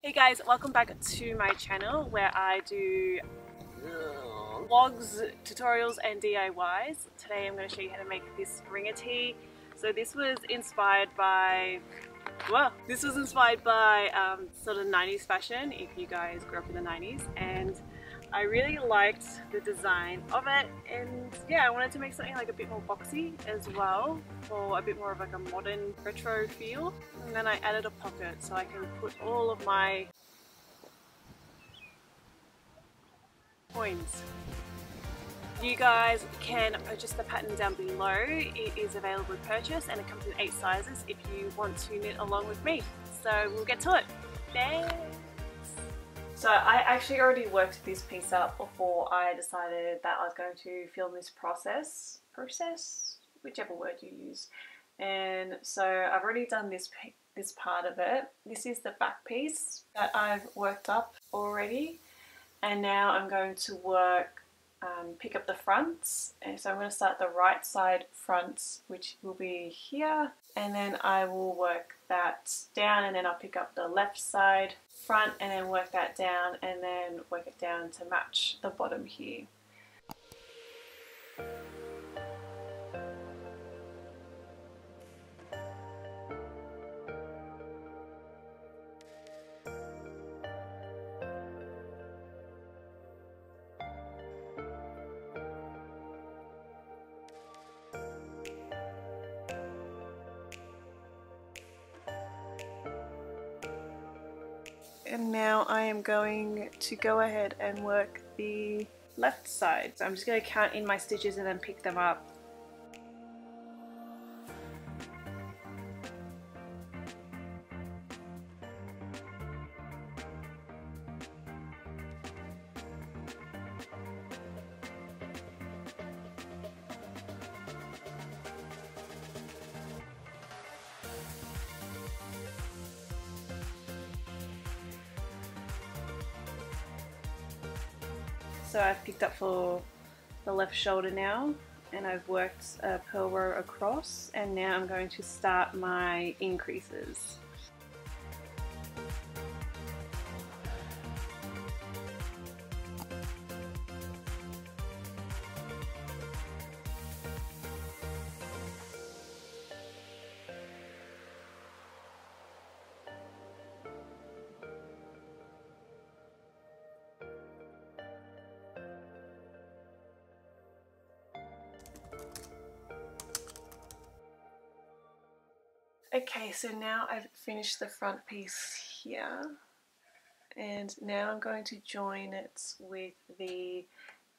Hey guys, welcome back to my channel where I do vlogs, tutorials and DIYs. Today I'm going to show you how to make this ringer tee. So this was inspired by, sort of 90s fashion, if you guys grew up in the 90s, and I really liked the design of it, and yeah, I wanted to make something like a bit more boxy as well, for a bit more of like a modern retro feel. And then I added a pocket so I can put all of my coins. You guys can purchase the pattern down below. It is available to purchase and it comes in 8 sizes if you want to knit along with me. So we'll get to it. Thanks! So I actually already worked this piece up before I decided that I was going to film this process, whichever word you use. And so I've already done this part of it. This is the back piece that I've worked up already. And now I'm going to pick up the fronts. And so I'm going to start the right side fronts, which will be here. And then I will work that down, and then I'll pick up the left side front and then work that down, and then work it down to match the bottom here. And now I am going to go ahead and work the left side. So I'm just going to count in my stitches and then pick them up. So I've picked up for the left shoulder now, and I've worked a purl row across, and now I'm going to start my increases. Okay, so now I've finished the front piece here, and now I'm going to join it with the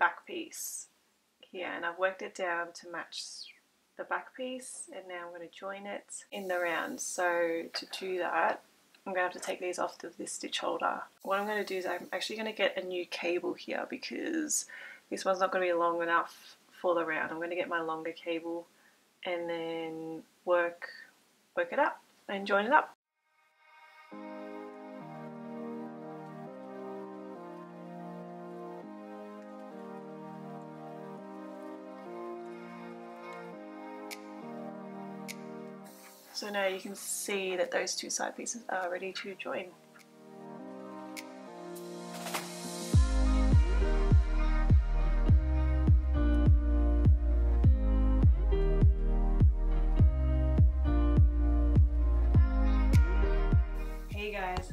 back piece here, and I've worked it down to match the back piece, and now I'm going to join it in the round. So to do that, I'm going to have to take these off of this stitch holder. What I'm going to do is I'm actually going to get a new cable here, because this one's not going to be long enough for the round. I'm going to get my longer cable and then work it up and join it up. So now you can see that those two side pieces are ready to join.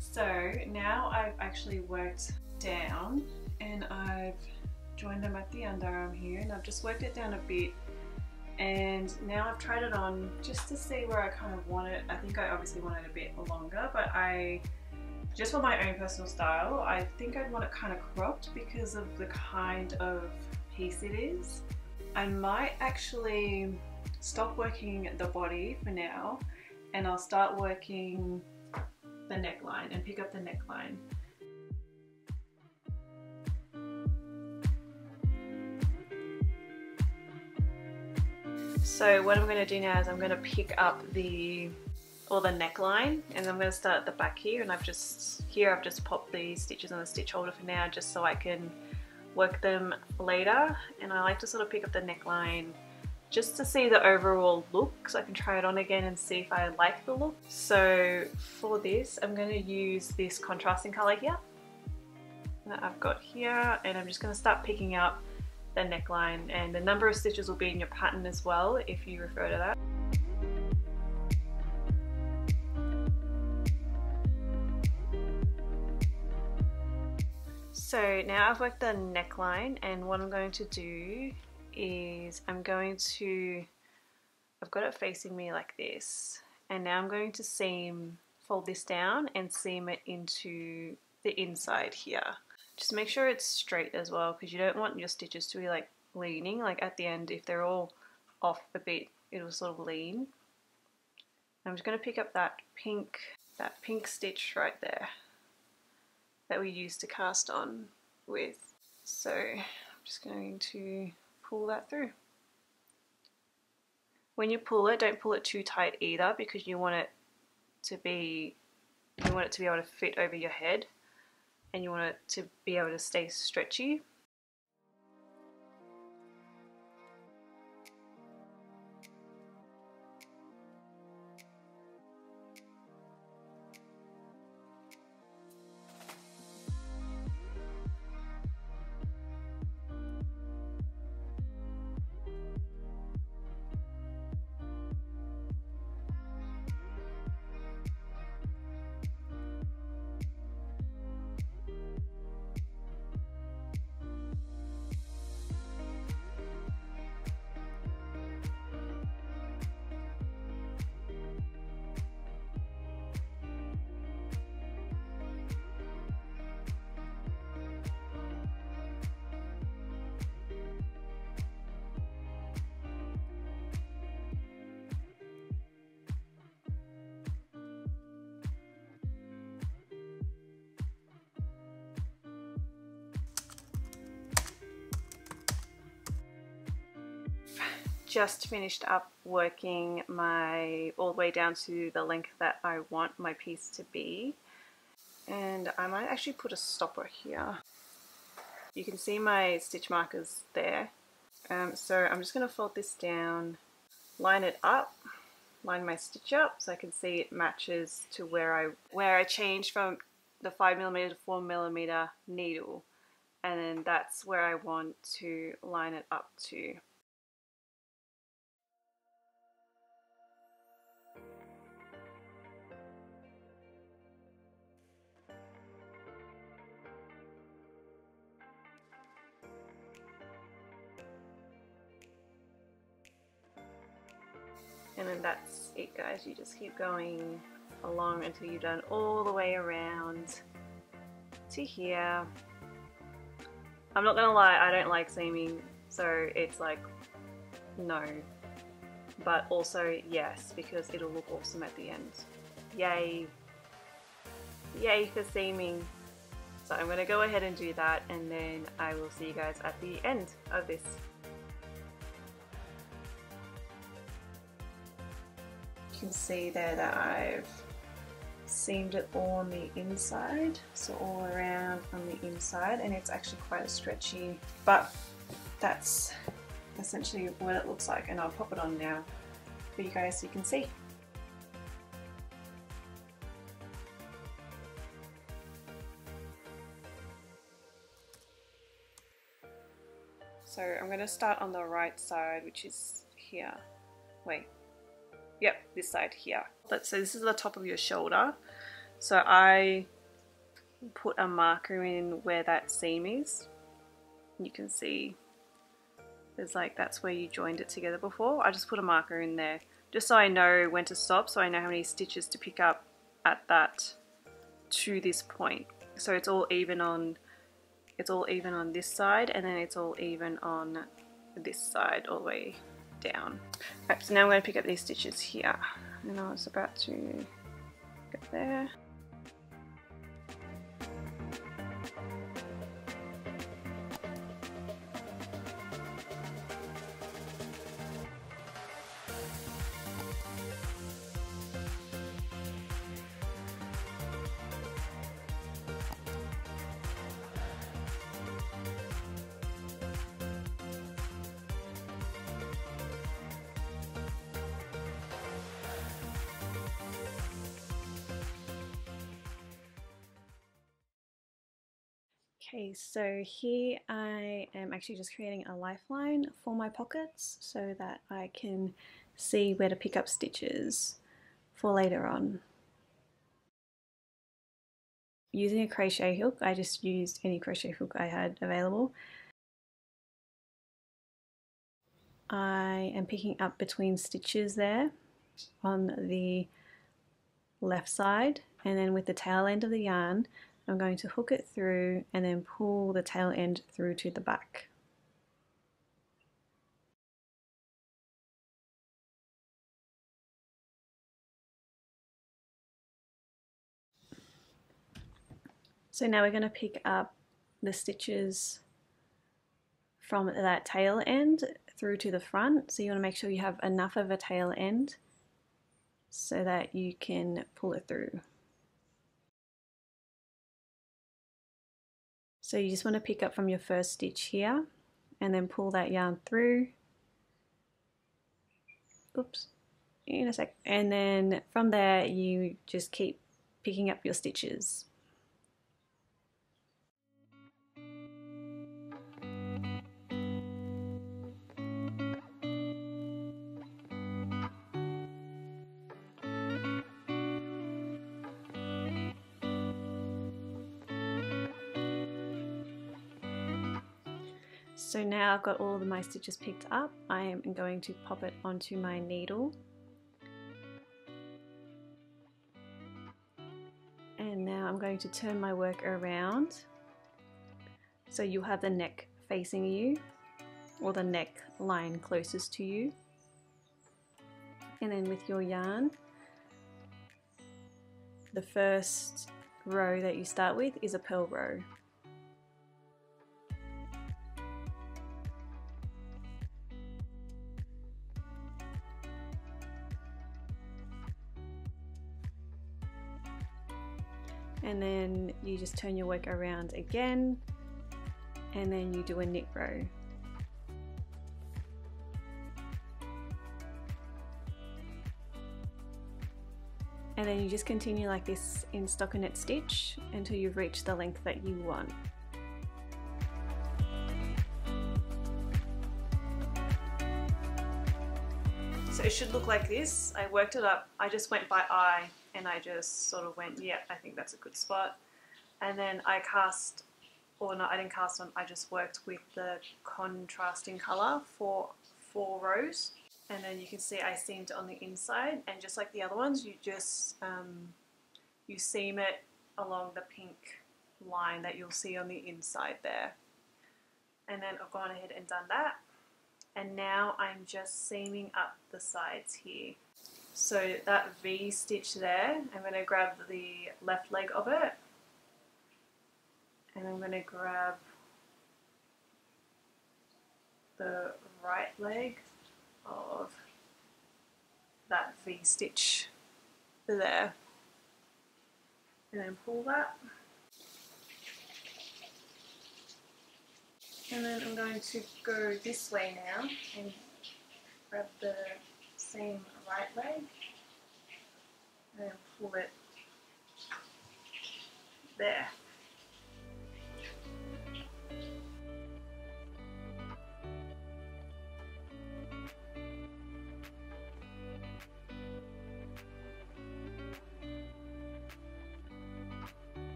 So now I've actually worked down and I've joined them at the underarm here, and I've just worked it down a bit, and now I've tried it on just to see where I kind of want it. I think I obviously want it a bit longer, but just for my own personal style, I think I'd want it kind of cropped because of the kind of piece it is. I might actually stop working the body for now, and I'll start working the neckline and pick up the neckline. So what I'm going to do now is I'm going to pick up the neckline, and I'm going to start at the back here, and I've just popped the stitches on the stitch holder for now, just so I can work them later. And I like to sort of pick up the neckline just to see the overall look, so I can try it on again and see if I like the look. So for this, I'm going to use this contrasting color here that I've got here, and I'm just going to start picking up the neckline, and the number of stitches will be in your pattern as well if you refer to that. So now I've worked the neckline, and what I'm going to do is I've got it facing me like this, and now I'm going to fold this down and seam it into the inside here. Just make sure it's straight as well, because you don't want your stitches to be like leaning, like at the end if they're all off a bit it'll sort of lean. I'm just going to pick up that pink stitch right there that we used to cast on with. So I'm just going to pull that through. When you pull it, don't pull it too tight either, because you want it to be able to fit over your head, and you want it to be able to stay stretchy. Just finished up working all the way down to the length that I want my piece to be, and I might actually put a stopper here. You can see my stitch markers there. So I'm just going to fold this down, line it up, line my stitch up so I can see it matches to where I changed from the 5mm to 4mm needle, and then that's where I want to line it up to. And then that's it, guys. You just keep going along until you've done all the way around to here. I'm not gonna lie, I don't like seaming, so it's like no, but also yes, because it'll look awesome at the end. Yay! Yay for seaming! So I'm gonna go ahead and do that, and then I will see you guys at the end of this. You can see there that I've seamed it all on the inside, so all around on the inside, and it's actually quite stretchy, but that's essentially what it looks like, and I'll pop it on now for you guys so you can see. So I'm going to start on the right side, which is here. Wait. Yep, this side here. So this is the top of your shoulder. So I put a marker in where that seam is. You can see there's like, that's where you joined it together before. I just put a marker in there just so I know when to stop, so I know how many stitches to pick up at that to this point. So it's all even on this side, and then it's all even on this side all the way down. Right, so now I'm going to pick up these stitches here, and I was about to get there. Okay, so here I am actually just creating a lifeline for my pockets so that I can see where to pick up stitches for later on. Using a crochet hook, I just used any crochet hook I had available. I am picking up between stitches there on the left side, and then with the tail end of the yarn I'm going to hook it through and then pull the tail end through to the back. So now we're going to pick up the stitches from that tail end through to the front. So you want to make sure you have enough of a tail end so that you can pull it through. So you just want to pick up from your first stitch here and then pull that yarn through. Oops, in a sec. And then from there you just keep picking up your stitches. So now I've got all of my stitches picked up, I am going to pop it onto my needle. And now I'm going to turn my work around so you'll have the neck facing you, or the neck line closest to you. And then with your yarn, the first row that you start with is a purl row. And then you just turn your work around again, and then you do a knit row. And then you just continue like this in stockinette stitch until you've reached the length that you want. So it should look like this. I worked it up, I just went by eye and I just sort of went, yeah, I think that's a good spot. And then I cast, or no, I didn't cast on, I just worked with the contrasting colour for 4 rows. And then you can see I seamed it on the inside, and just like the other ones, you just you seam it along the pink line that you'll see on the inside there. And then I've gone ahead and done that. And now I'm just seaming up the sides here. So that V stitch there, I'm going to grab the left leg of it, and I'm going to grab the right leg of that V stitch there, and then pull that. And then I'm going to go this way now and grab the same right leg and pull it there.